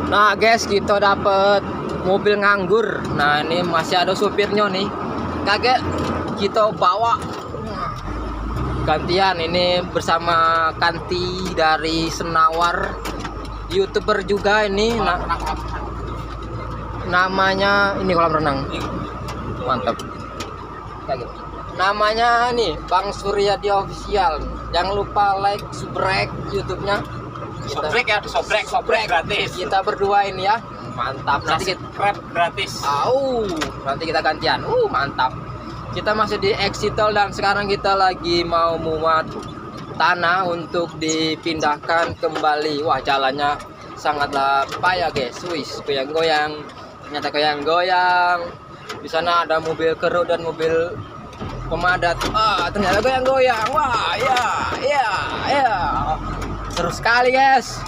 Nah guys, kita dapat mobil nganggur. Nah ini masih ada supirnya nih. Kaget kita bawa gantian ini bersama Kanti dari Senawar, YouTuber juga ini. Namanya ini kolam renang. Mantap. Kaget. Namanya nih Bang Suryadi Official. Jangan lupa like, subscribe YouTube-nya. Sobrek gratis. Kita berdua ini ya. Mantap. Nanti kita gratis. Nanti kita gantian. Mantap. Kita masih di exit tol dan sekarang kita lagi mau muat tanah untuk dipindahkan kembali. Wah, jalannya sangatlah payah, guys. Wis, goyang-goyang. Ternyata goyang-goyang. Di sana ada mobil keruk dan mobil pemadat. Ternyata goyang-goyang. Wah, ya. Seru sekali, guys.